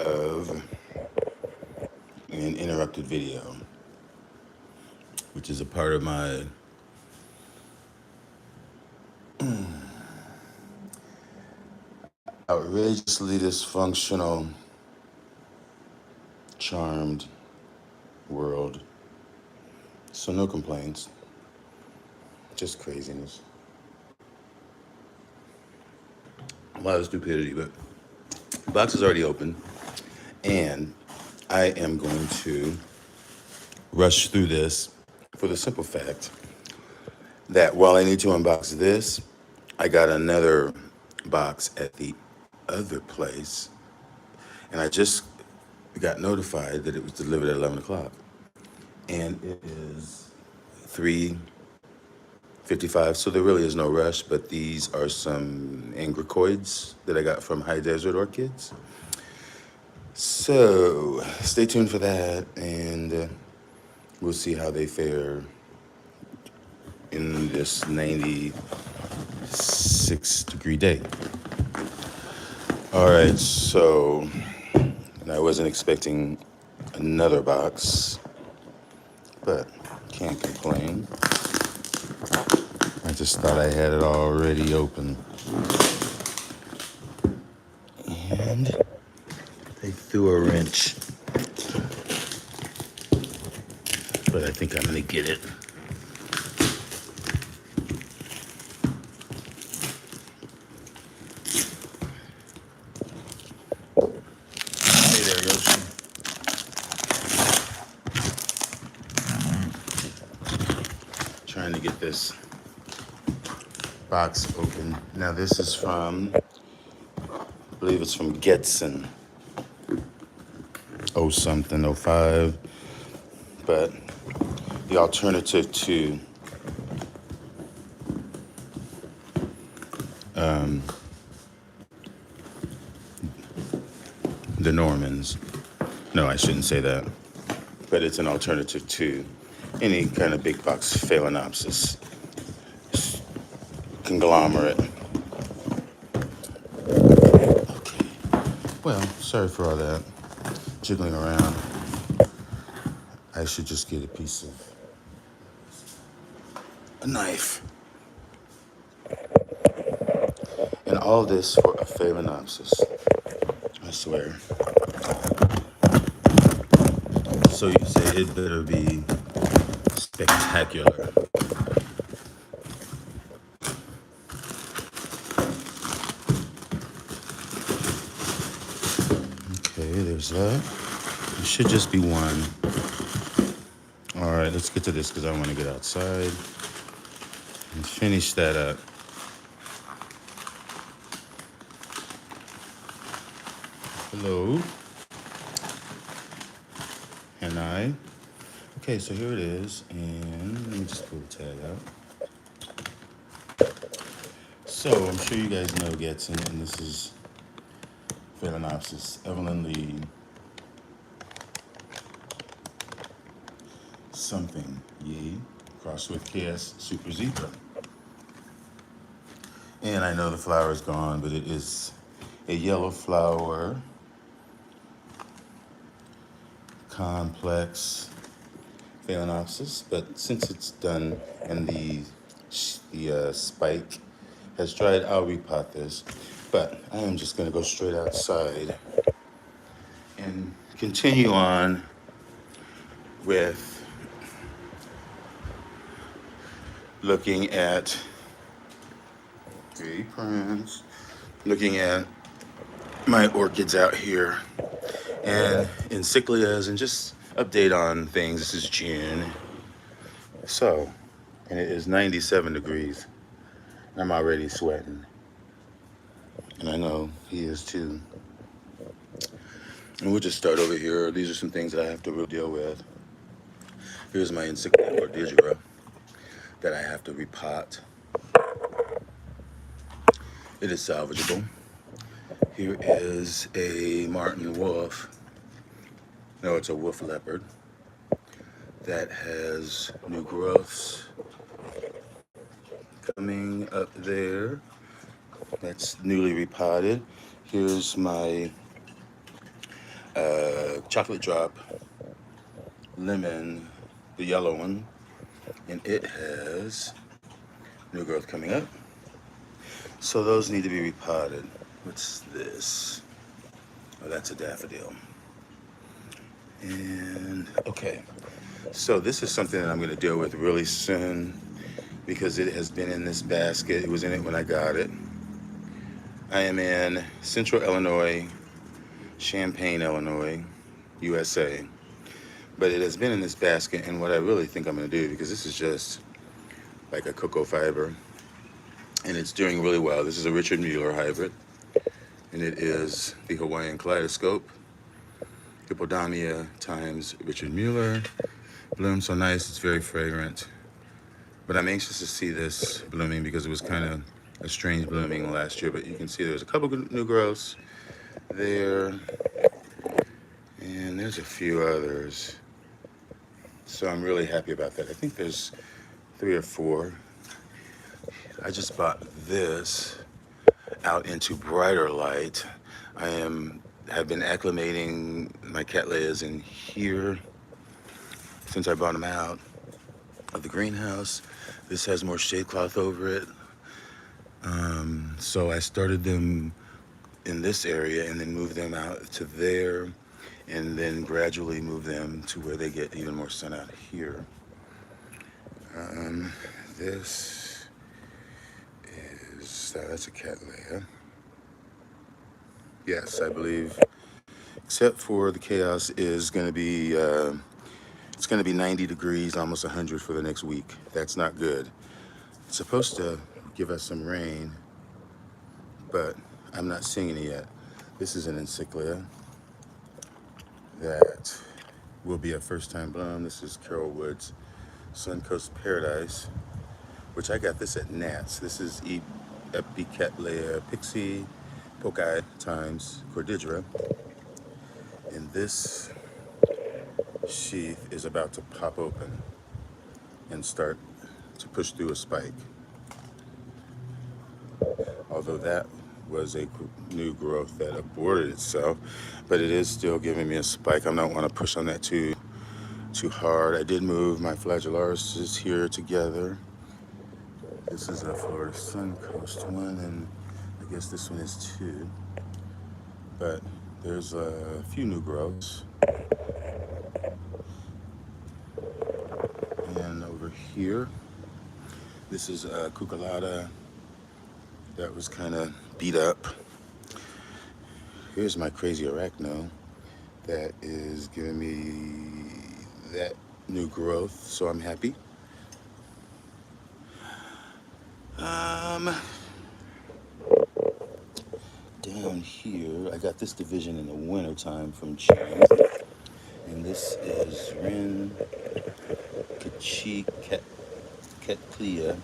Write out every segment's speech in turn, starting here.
of an interrupted video, which is a part of my outrageously dysfunctional, charmed world. So no complaints, just craziness. A lot of stupidity, but the box is already open, and I am going to rush through this for the simple fact that while I need to unbox this, I got another box at the other place, and I just got notified that it was delivered at 11 o'clock. And it is 3:55, so there really is no rush, but these are some angricoids that I got from High Desert Orchids. So stay tuned for that, and we'll see how they fare in this 96-degree day. All right, so I wasn't expecting another box, but can't complain. I just thought I had it already open. And they threw a wrench, but I think I'm gonna get it. Hey there, Yoshi. Trying to get this box open. Now this is from, I believe it's from Getson. 05, but the alternative to the Normans. No, I shouldn't say that, but it's an alternative to any kind of big box Phalaenopsis conglomerate. Okay. Well, sorry for all that jiggling around. I should just get a piece of a knife. And all this for a Phalaenopsis, I swear. So you say it better be spectacular. Okay, there's that. It should just be one. All right, let's get to this because I want to get outside and finish that up. Hello. And I. Okay, so here it is, and let me just pull the tag out. So I'm sure you guys know Getson, and this is Phalaenopsis, Evelyn Lee. Something, yay, crossed with KS Super Zebra. And I know the flower is gone, but it is a yellow flower, complex Phalaenopsis. But since it's done and the spike has dried, I'll repot this. But I am just gonna go straight outside and continue on with looking at prints, looking at my orchids out here and Encyclias, and just update on things. This is June. So, and it is 97 degrees. I'm already sweating. And I know he is too. And we'll just start over here. These are some things that I have to really deal with. Here's my Encyclia ordigera that I have to repot. It is salvageable. Here is a Martin wolf. No, it's a wolf leopard that has new growths coming up there. That's newly repotted. Here's my chocolate drop, lemon, the yellow one, and it has new growth coming up. So those need to be repotted. What's this? Oh, that's a daffodil. And okay, so this is something that I'm going to deal with really soon because it has been in this basket. It was in it when I got it. I am in Central Illinois, Champaign, Illinois, USA. But it has been in this basket, and what I really think I'm going to do, because this is just like a cocoa fiber, and it's doing really well. This is a Richard Mueller hybrid, and it is the Hawaiian Kaleidoscope, Hippodamia times Richard Mueller. Blooms so nice, it's very fragrant. But I'm anxious to see this blooming because it was kind of a strange blooming last year, but you can see there's a couple new growths there, and there's a few others. So I'm really happy about that. I think there's 3 or 4. I just bought this out into brighter light. Have been acclimating my cattleyas in here since I brought them out of the greenhouse. This has more shade cloth over it. So I started them in this area and then moved them out to there and then gradually move them to where they get even more sun out here. This is, that's a cattleya. Yes, I believe, except for the chaos is going to be, it's going to be 90 degrees, almost 100 for the next week. That's not good. It's supposed to give us some rain, but I'm not seeing it yet. This is an Encyclia that will be a first-time bloom. This is Carol Wood's Suncoast Paradise, which I got this at Nats. This is Epicatleya Pixie, Pokai times Cordidra. And this sheath is about to pop open and start to push through a spike. Although that was a new growth that aborted itself, but it is still giving me a spike. I don't want to push on that too hard. I did move my flagellarises here together. This is a Florida Suncoast one, and I guess this one is too. But there's a few new growths. And over here, this is a cuculata that was kind of beat up. Here's my crazy arachno that is giving me that new growth, so I'm happy. Down here, I got this division in the wintertime from China, and this is Rin Kachi Cattleya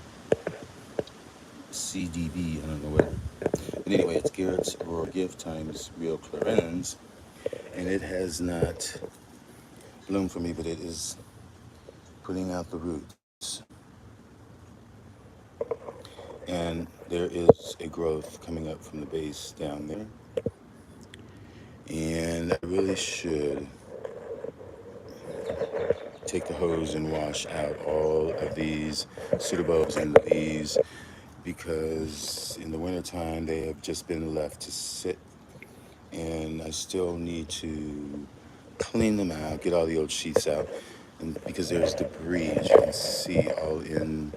CDB. I don't know what. But anyway, it's Garrett's Aurora Gift times Real Clarence, and it has not bloomed for me, but it is putting out the roots. And there is a growth coming up from the base down there. And I really should take the hose and wash out all of these pseudobulbs and these, because in the wintertime they have just been left to sit, and I still need to clean them out, get all the old sheaths out, and because there's debris, as you can see, all in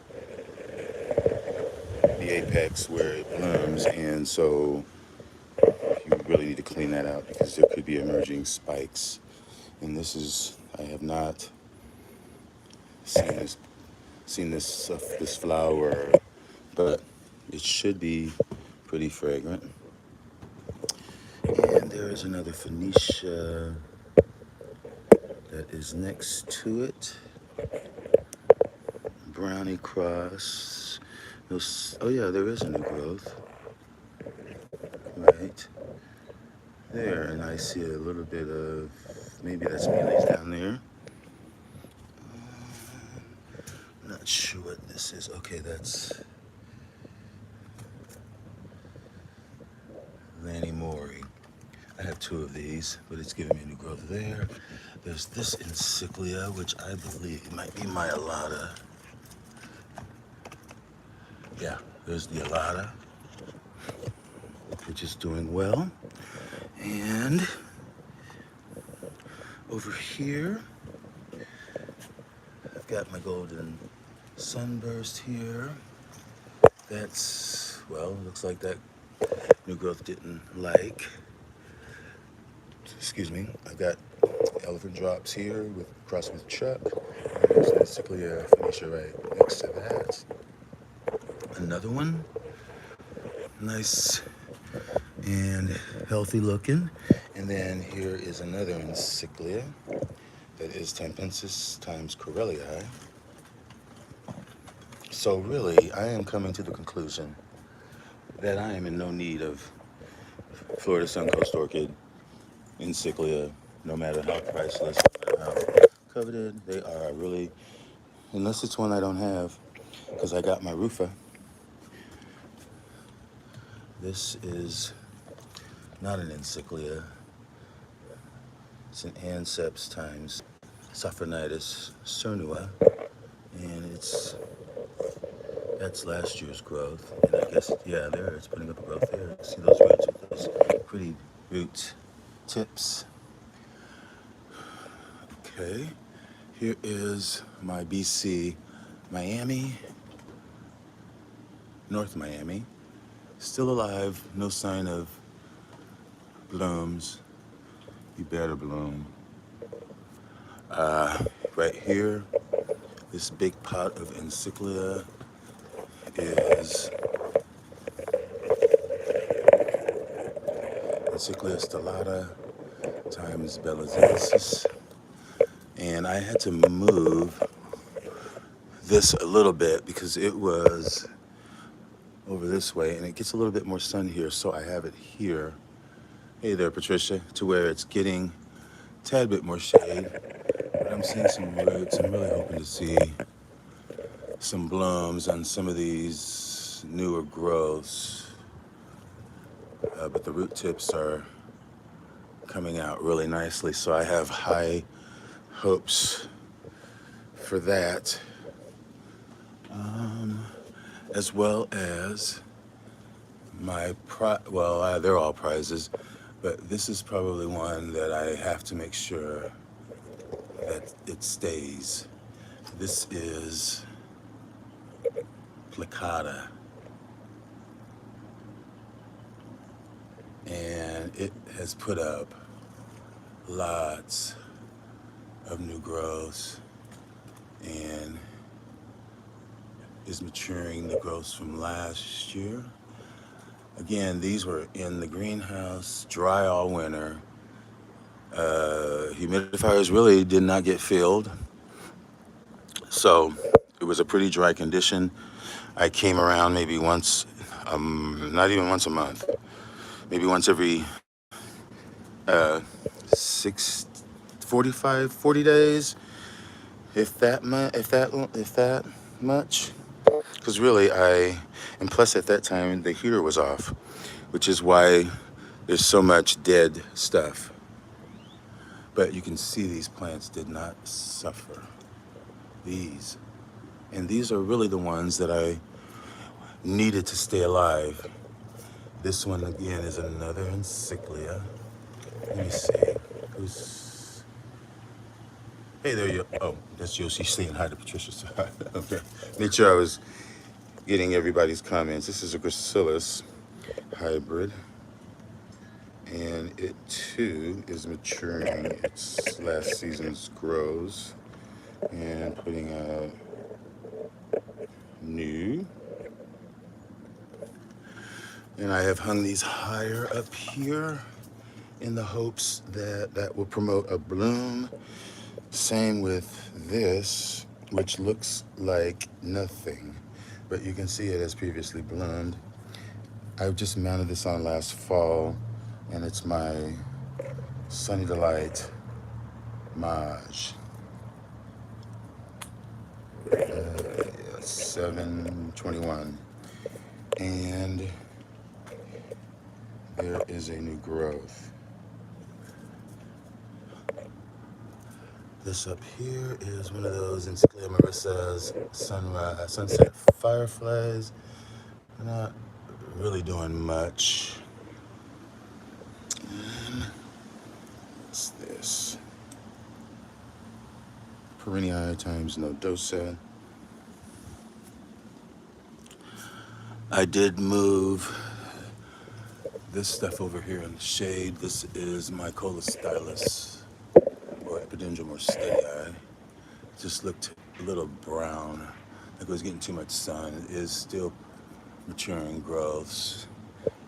the apex where it blooms, and so you really need to clean that out because there could be emerging spikes. And this is, I have not seen this flower, but it should be pretty fragrant. And there is another Phoenicia that is next to it. Brownie cross. Oh yeah, there is a new growth. Right there, and I see a little bit of, maybe that's mealies down there. Not sure what this is. Okay, that's Lanny Mori. I have two of these, but it's giving me new growth there. There's this Encyclia, which I believe might be my Alata. Yeah, there's the Alata, which is doing well. And over here, I've got my golden sunburst here. That's, well, looks like that new growth didn't like. Excuse me. I've got elephant drops here with crossed with Chuck. And there's an Encyclia Phoenicia right next to that. Another one, nice and healthy looking. And then here is another Encyclia that is Tampensis times Corellii. So really, I am coming to the conclusion that I am in no need of Florida Suncoast Orchid, Encyclia, no matter how priceless, no matter how coveted they are, really, unless it's one I don't have, because I got my Rufa. This is not an Encyclia. It's an Anceps times Sophronitis cernua, and that's last year's growth. And I guess, yeah, there, it's putting up a growth there. See those roots with those pretty root tips. Okay, here is my BC Miami, North Miami. Still alive, no sign of blooms. You better bloom. Right here, this big pot of Encyclia is Encyclia stellata times Belazensis. And I had to move this a little bit because it was over this way and it gets a little bit more sun here, so I have it here. Hey there, Patricia, to where it's getting a tad bit more shade, but I'm seeing some roots. I'm really hoping to see some blooms on some of these newer growths, but the root tips are coming out really nicely, so I have high hopes for that, as well as my they're all prizes, but this is probably one that I have to make sure that it stays. This is Plicata, and it has put up lots of new growths and is maturing the growths from last year. Again, these were in the greenhouse, dry all winter. Humidifiers really did not get filled, so it was a pretty dry condition. I came around maybe once, not even once a month, maybe once every 40 days, if that much. Because really, and plus at that time the heater was off, which is why there's so much dead stuff. But you can see these plants did not suffer. And these are really the ones that I needed to stay alive. This one again is another Encyclia. Let me see. Hey there, that's Josie saying hi to Patricia. Okay. Made sure I was getting everybody's comments. This is a Gracilis Hybrid, and it too is maturing its last season's grows and putting out new. And I have hung these higher up here in the hopes that that will promote a bloom. Same with this, which looks like nothing, but you can see it has previously bloomed. I just mounted this on last fall, and it's my Sunny Delight Maj. 721. And there is a new growth. This up here is one of those Encyclia Marissa's sunset fireflies. Not really doing much. And what's this? Perenniae times nodosa. I did move this stuff over here in the shade. This is my Colostylus, or Epidendrum, or steady. Just looked a little brown, like it was getting too much sun. It is still maturing growths,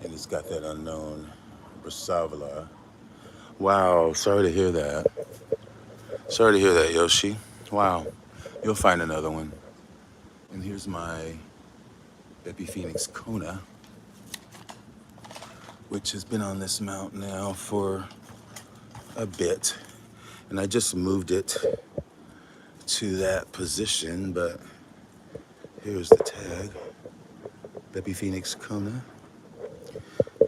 and it's got that unknown Brassavola. Wow, sorry to hear that. Sorry to hear that, Yoshi. Wow, you'll find another one. And here's my Epiphoenix Kona, which has been on this mount now for a bit. And I just moved it to that position, but here's the tag. Epiphoenix Kona.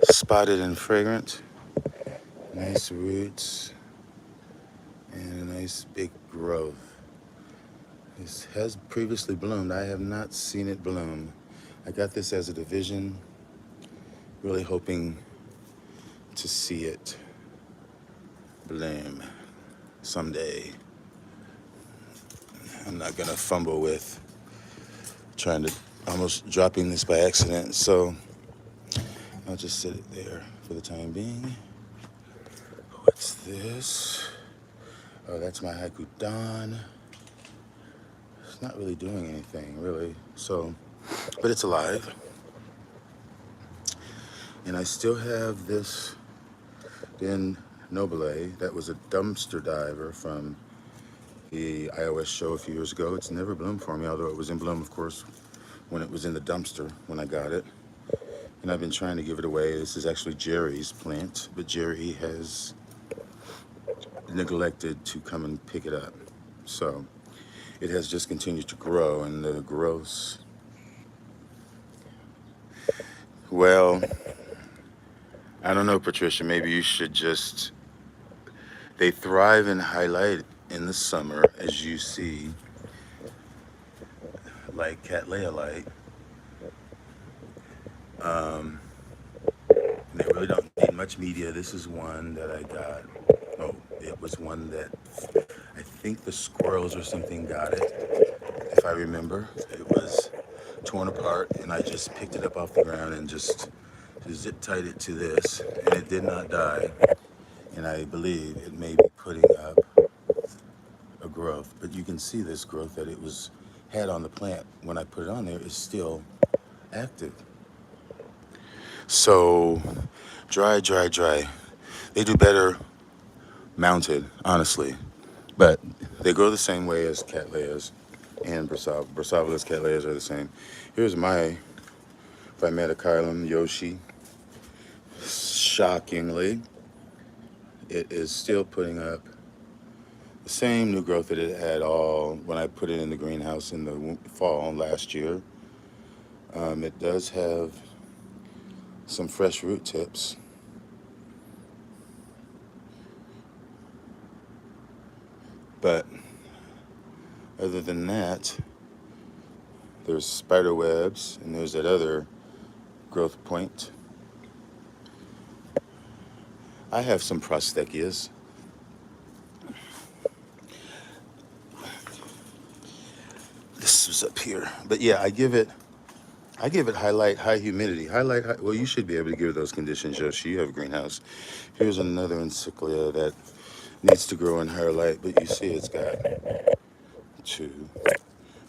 Spotted and fragrant. Nice roots. And a nice big growth. This has previously bloomed. I have not seen it bloom. I got this as a division, really hoping to see it bloom someday. I'm not gonna fumble with trying to almost dropping this by accident, so I'll just sit it there for the time being. What's this? Oh, that's my Haiku Dawn. It's not really doing anything, really, so, but it's alive. And I still have this Den Nobile that was a dumpster diver from the iOS show a few years ago. It's never bloomed for me, although it was in bloom, of course, when it was in the dumpster when I got it. And I've been trying to give it away. This is actually Jerry's plant, but Jerry has neglected to come and pick it up. So it has just continued to grow, and the growths, well, I don't know, Patricia, maybe you should just, they thrive and highlight in the summer, as you see, like cattleya light. They really don't need much media. This is one that I got. Oh, it was one that I think the squirrels or something got it, if I remember. It was torn apart, and I just picked it up off the ground and just zip tied it to this, and it did not die. And I believe it may be putting up a growth, but you can see this growth that it had on the plant when I put it on there is still active. So dry. They do better mounted, honestly, but they grow the same way as cattleyas, and Brassavolas cattleyas are the same. Here's my Phalaenopsis Yoshi. Shockingly, it is still putting up the same new growth that it had all when I put it in the greenhouse in the fall last year. It does have some fresh root tips. But other than that, there's spider webs, and there's that other growth point. I have some Prostechias. This was up here, but yeah, I give it highlight, high humidity. Well, you should be able to give those conditions, Yoshi. You have a greenhouse. Here's another Encyclia that needs to grow in higher light, but you see it's got 2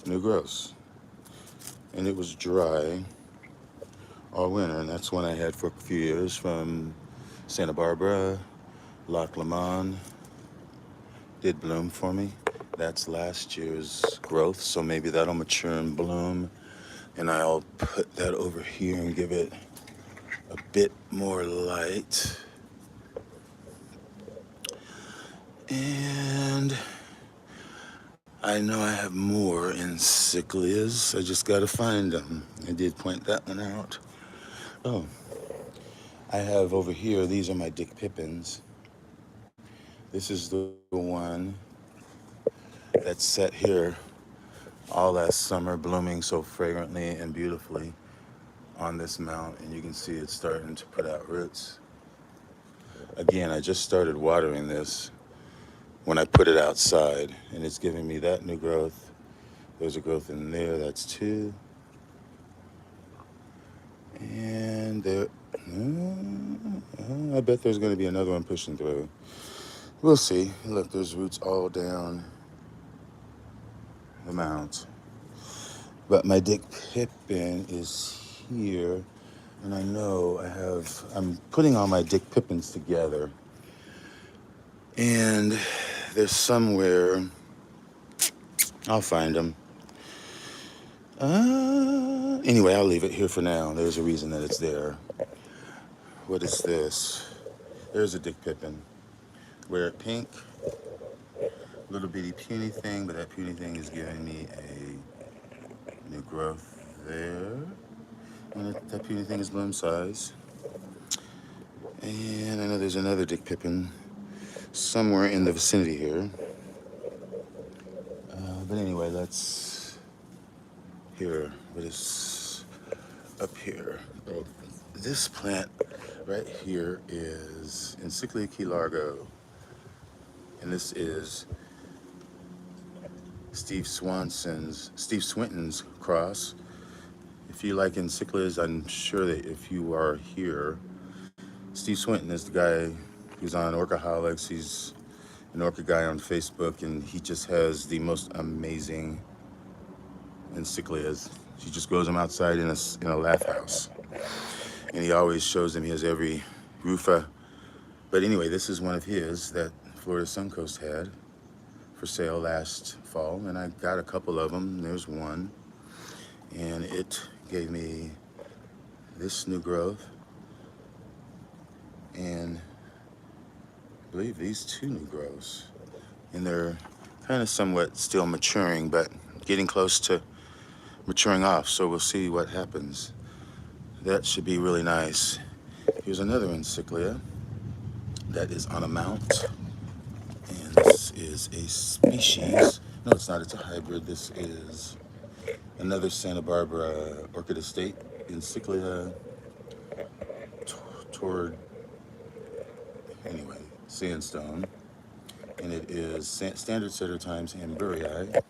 new growths. And it was dry all winter, and that's one I had for a few years from Santa Barbara. Lac Lemon did bloom for me. That's last year's growth, so maybe that'll mature and bloom. And I'll put that over here and give it a bit more light. And I know I have more Encyclias. I just gotta find them. I did point that one out. Oh, I have over here, these are my Dick Pippins. This is the one that sat here all last summer, blooming so fragrantly and beautifully on this mount, and you can see it's starting to put out roots. Again, I just started watering this when I put it outside, and it's giving me that new growth. There's a growth in there, that's two. And there, I bet there's going to be another one pushing through. We'll see. Look, there's roots all down the mount. But my Dick Pippin is here, and I know I'm putting all my Dick Pippins together. And there's somewhere, I'll find them. Anyway, I'll leave it here for now. There's a reason that it's there. What is this? There's a Dick Pippin. Wear it pink. Little bitty puny thing, but that puny thing is giving me a new growth there. And that puny thing is bloom size. And I know there's another Dick Pippin somewhere in the vicinity here. But anyway, what is up here? Oh, this plant right here is Encyclias largo. And this is Steve Swinton's cross. If you like Encyclias, I'm sure that if you are here, Steve Swinton is the guy who's on Orcaholics. He's an orca guy on Facebook, and he just has the most amazing Encyclias. He just grows them outside in a laugh house, and he always shows them. He has every rufa. But anyway, this is one of his that Florida Suncoast had for sale last fall, and I got a couple of them. There's one, and it gave me this new growth, and I believe these two new growths, and they're kind of somewhat still maturing, but getting close to maturing off, so we'll see what happens. That should be really nice. Here's another Encyclia that is on a mount, and this is a species. No, it's not, it's a hybrid. This is another Santa Barbara Orchid Estate Encyclia toward, anyway, sandstone, and it is standard setter times Hamburgii,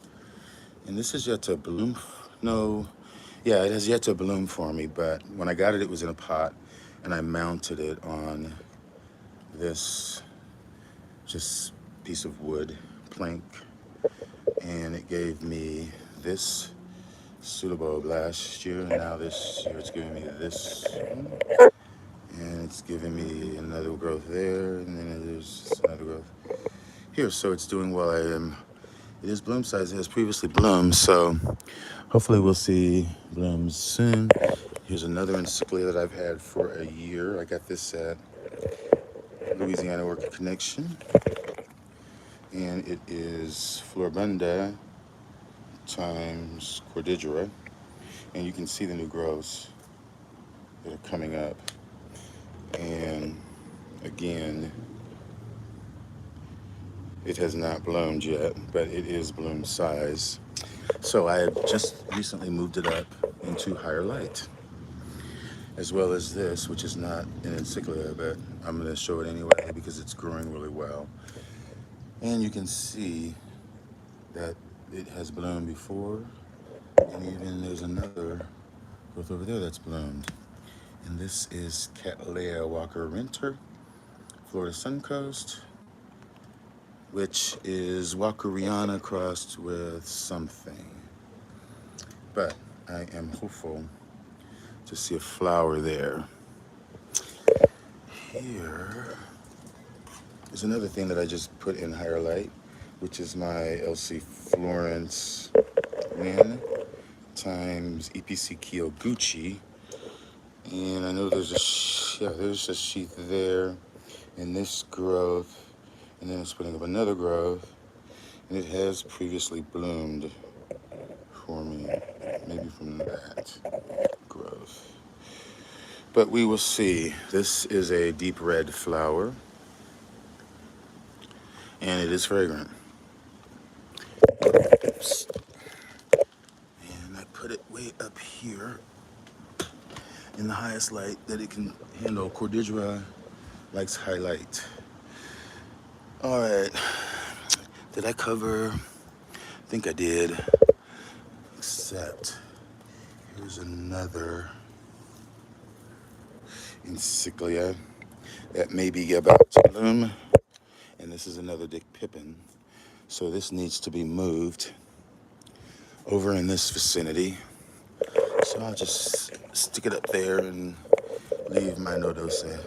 and this is yet to bloom. No, yeah, it has yet to bloom for me, but when I got it, it was in a pot, and I mounted it on this just piece of wood plank, and it gave me this pseudobulb last year, and now this year it's giving me this one, and it's giving me another growth there, and then there's another growth here. So it's doing well. It is bloom size. It has previously bloomed, so hopefully we'll see blooms soon. Here's another Encyclia that I've had for a year. I got this at Louisiana Orchid Connection, and it is Floribunda times Cordillera, and you can see the new growths that are coming up. And again, it has not bloomed yet, but it is bloom size. So I have just recently moved it up into higher light, as well as this, which is not an Encyclia, but I'm going to show it anyway because it's growing really well. And you can see that it has bloomed before, and even there's another growth over there that's bloomed. And this is Cattleya Walker Renter, Florida Suncoast, which is Walkeriana crossed with something. But I am hopeful to see a flower there. Here is another thing that I just put in higher light, which is my LC Florence Win times EPC Kyoguchi. And I know there's a sheath there, and this growth, and then it's putting up another growth, and it has previously bloomed for me, maybe from that growth. But we will see. This is a deep red flower, and it is fragrant. Oops. And I put it way up here in the highest light that it can handle. Cordillera likes highlight. All right, did I cover? I think I did, except here's another Encyclia that may be about to bloom, and this is another Dick Pippin. So this needs to be moved over in this vicinity. So I'll just stick it up there and leave my nodosa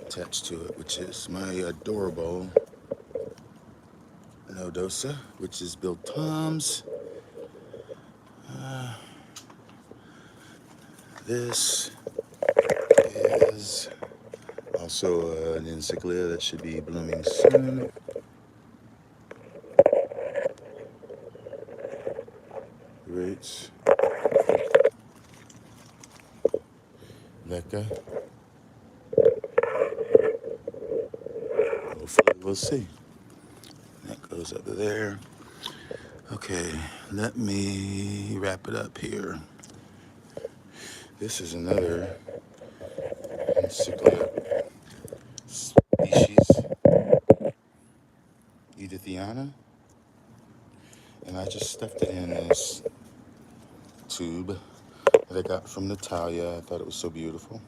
attached to it, which is my adorable nodosa, which is Bill Tom's. This is also an Encyclia that should be blooming soon. Roots. Leca. Hopefully we'll see. That goes up there. Okay, let me wrap it up here. This is another Encyclia species, Edithiana, and I just stuffed it in this tube that I got from Natalia. I thought it was so beautiful,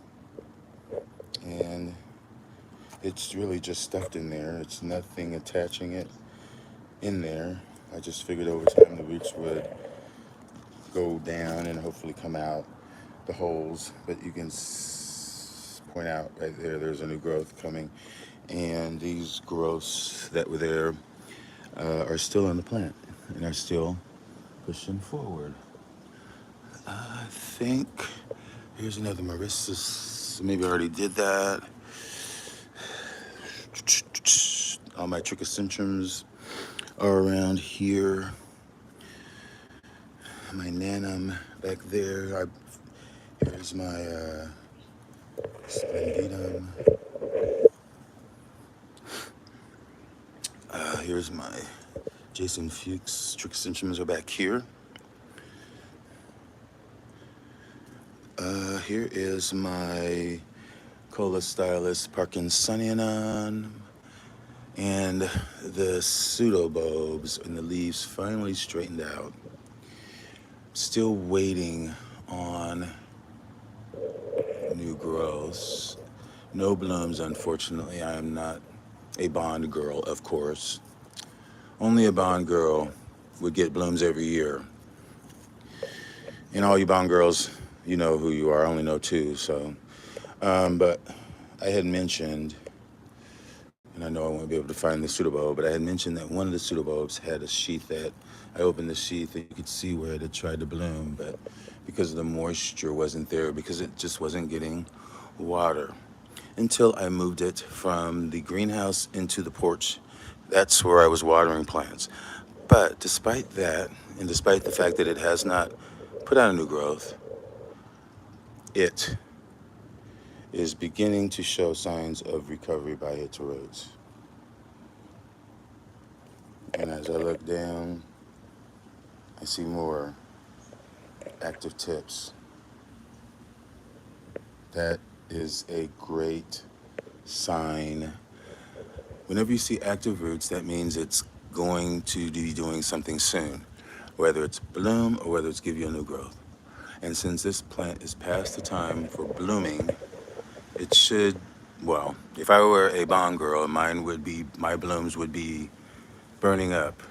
and it's really just stuffed in there. It's nothing attaching it in there. I just figured over time the roots would go down and hopefully come out the holes, but you can point out right there, there's a new growth coming, and these growths that were there are still on the plant and are still pushing forward. I think here's another Marissus. Maybe I already did that. All my trichocentrums are around here. My nanum back there. Here's my splendidum. Here's my Jason Fuchs. Trichocentrums are back here. Here is my Colostylus parkinsonianum, and the pseudobulbs and the leaves finally straightened out. Still waiting on new growths. No blooms, unfortunately. I am not a Bond girl, of course. Only a Bond girl would get blooms every year. And all you Bond girls, you know who you are. I only know two, so. But I had mentioned, and I know I won't be able to find the pseudobulb, but I had mentioned that one of the pseudobulbs had a sheath that I opened the sheath and you could see where it had tried to bloom, but because the moisture wasn't there, because it just wasn't getting water. Until I moved it from the greenhouse into the porch. That's where I was watering plants. But despite that, and despite the fact that it has not put out a new growth, it is beginning to show signs of recovery by its roots. And as I look down, I see more active tips. That is a great sign. Whenever you see active roots, that means it's going to be doing something soon, whether it's bloom or whether it's give you a new growth. And since this plant is past the time for blooming, it should, well, if I were a Bond girl, my blooms would be burning up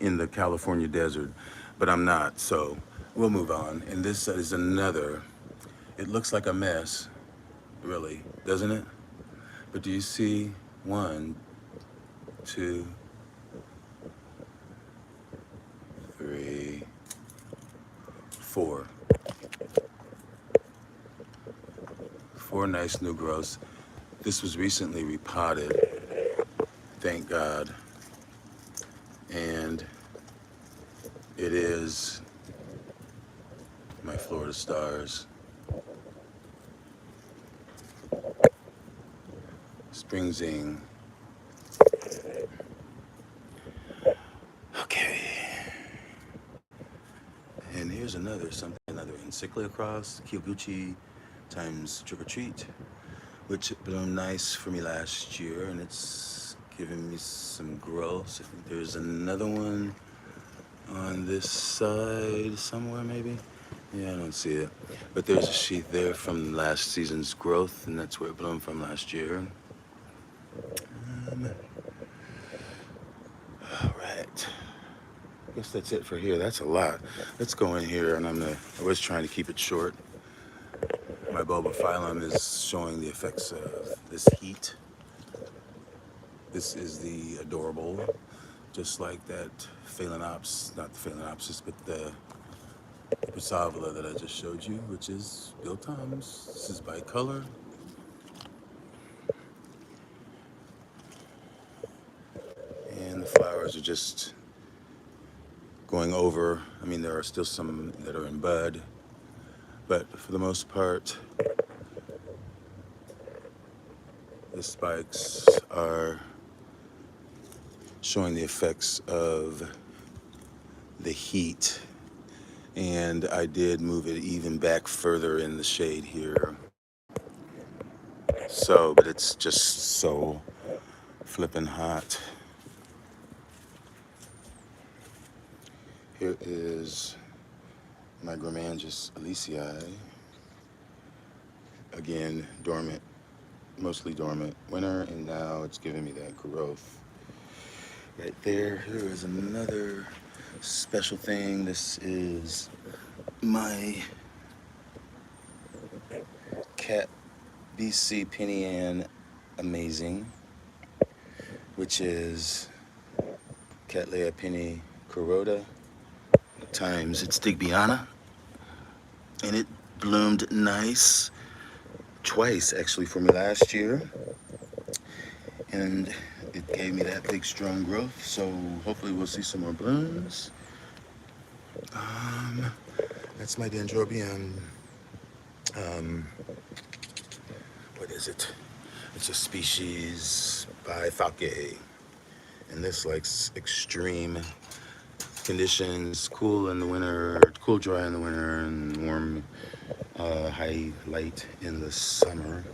in the California desert, but I'm not, so we'll move on. And this is another, it looks like a mess, really, doesn't it? But do you see 1, 2, 3, 4. 4 nice new growths. This was recently repotted, thank God. And it is my Florida Stars. Spring Zing. here's another Encyclia cross, Kyoguchi times Trick or Treat, which bloomed nice for me last year, and it's giving me some growth. I think there's another one on this side somewhere, maybe. Yeah, I don't see it. But there's a sheath there from last season's growth, and that's where it bloomed from last year. All right. I guess that's it for here. That's a lot. Let's go in here, and I was trying to keep it short. My bulbophyllum is showing the effects of this heat. This is the adorable, just like that Phalaenopsis, not the Phalaenopsis, but the Epidendrum that I just showed you, which is Bill Tom's. This is bicolor. And the flowers are just going over. I mean, there are still some that are in bud, but for the most part, the spikes are showing the effects of the heat. And I did move it even back further in the shade here. So, but it's just so flippin' hot. Here is my Gramangus Elysiae. Again, dormant, mostly dormant winter, and now it's giving me that growth. Right there, here is another special thing. This is my cat BC Penny Ann Amazing, which is Cattleya Penny Corota times its Digbyana, and it bloomed nice twice actually for me last year, and it gave me that big strong growth, so hopefully we'll see some more blooms. That's my Dendrobium. What is it? It's a species by Falke, and this likes extreme conditions, cool in the winter, cool dry in the winter, and warm high light in the summer.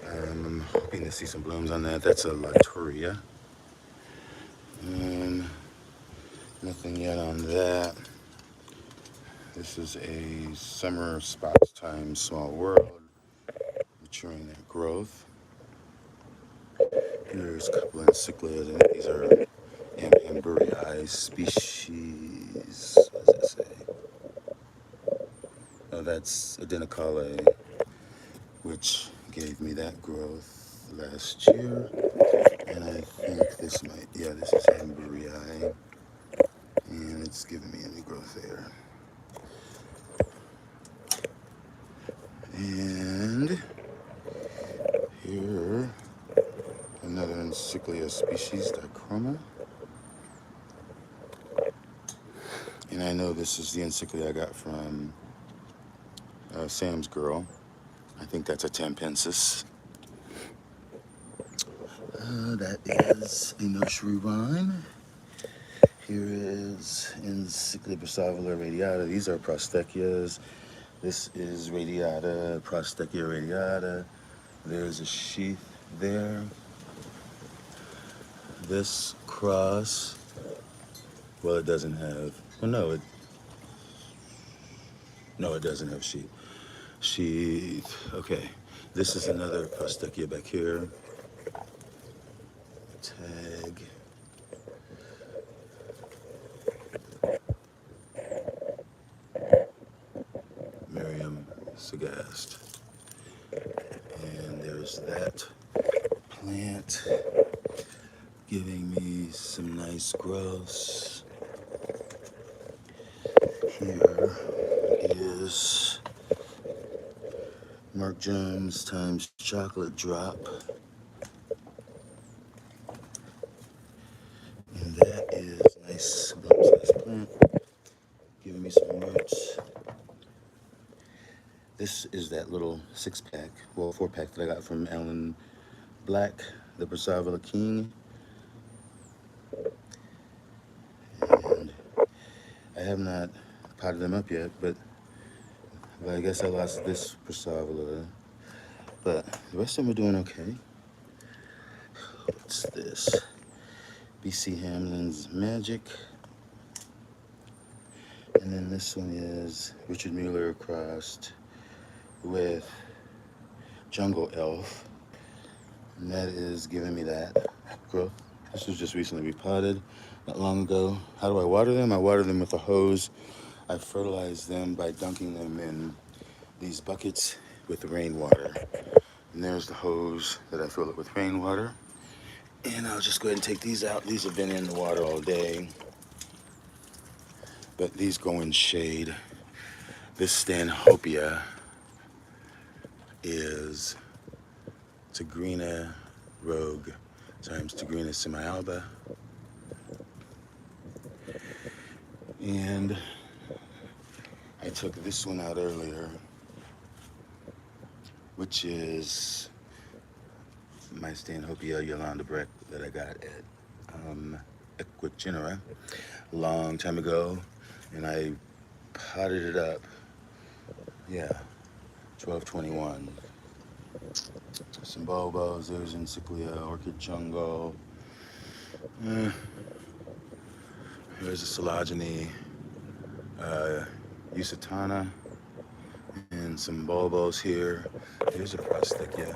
I'm hoping to see some blooms on that. That's a Laturia. Nothing yet on that. This is a summer spots time small world, maturing that growth. Here's a couple of Encyclias, and these are Amburii species. What does that say? Oh, that's Adenicale, which gave me that growth last year. And I think this might, yeah, this is Amburii, and it's giving me any growth there. And here, another Encyclia species, Dichroma. And I know this is the Encyclia I got from Sam's girl. I think that's a Tampensis. That is a nursery rhyme. Here is Encyclia Brassavola radiata. These are Prostechias. This is radiata, Prostechia radiata. There's a sheath there. This cross, well, it doesn't have, well, no, it doesn't have sheath. Sheath, okay. This is another Prostechia back here. Tag. Miriam Sagast. And there's that plant giving me some nice growths. Here is Mark Jones times Chocolate Drop. And that is a nice bloom-sized plant, giving me some roots. This is that little 6-pack, well, 4-pack that I got from Alan Black, the Brassavola King. And I have not potted them up yet, but I guess I lost this Prasavala. But the rest of them are doing okay. What's this? B.C. Hamlin's Magic. And then this one is Richard Mueller crossed with Jungle Elf. And that is giving me that growth. This was just recently repotted not long ago. How do I water them? I water them with a hose. I fertilize them by dunking them in these buckets with rainwater. And there's the hose that I fill it with rainwater. And I'll just go ahead and take these out. These have been in the water all day. But these go in shade. This Stanhopea is Tigrina Rogue times Tigrina semialba. And I took this one out earlier, which is my Stanhopea Yolanda Breck that I got at Equigenera a long time ago. And I potted it up, 1221. Some bulbos, there's Encyclia, Orchid Jungle. There's a Silogeny, Usitana, and some bulbos here. There's a Prosthecia.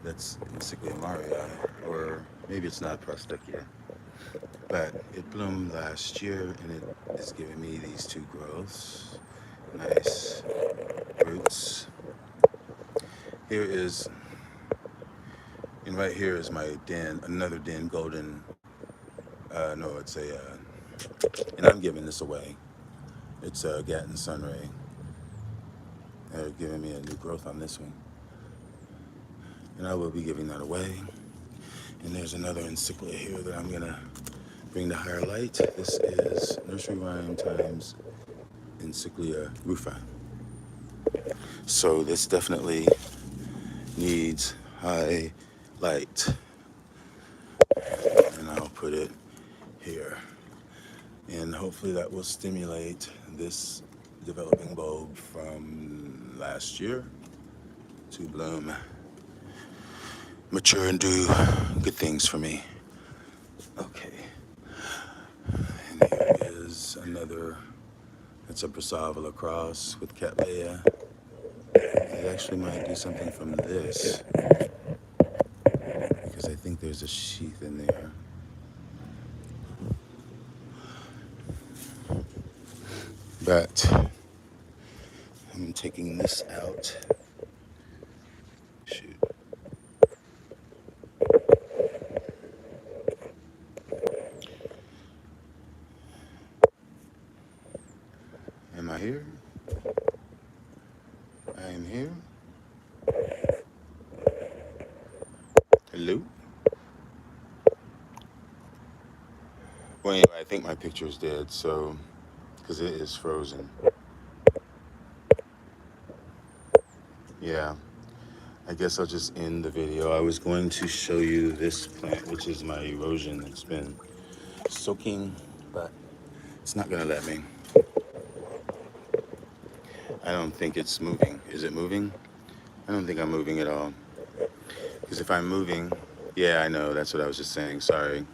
That's Encyclia Marii, or maybe it's not Prosthecia. But it bloomed last year, and it is giving me these two growths. Nice roots. Here is, and right here is my another Den Golden. No, it's and I'm giving this away. It's a Gatton Sunray. They're giving me a new growth on this one. And I will be giving that away. And there's another Encyclia here that I'm gonna bring to higher light. This is Nursery Rhyme times Encyclia rufa. So this definitely needs high light. And I'll put it here. And hopefully that will stimulate this developing bulb from last year to bloom, mature, and do good things for me. Okay. And here is another, it's a Prasavala cross with cattleya. It actually might do something from this, because I think there's a sheath in there. But I'm taking this out. Shoot. Am I here? I am here. Hello? Well, anyway, I think my picture is dead, so, because it is frozen. Yeah, I guess I'll just end the video. I was going to show you this plant, which is my erosion that's been soaking, but it's not gonna let me. I don't think it's moving. Is it moving? I don't think I'm moving at all. Because if I'm moving, yeah, I know, that's what I was just saying, sorry.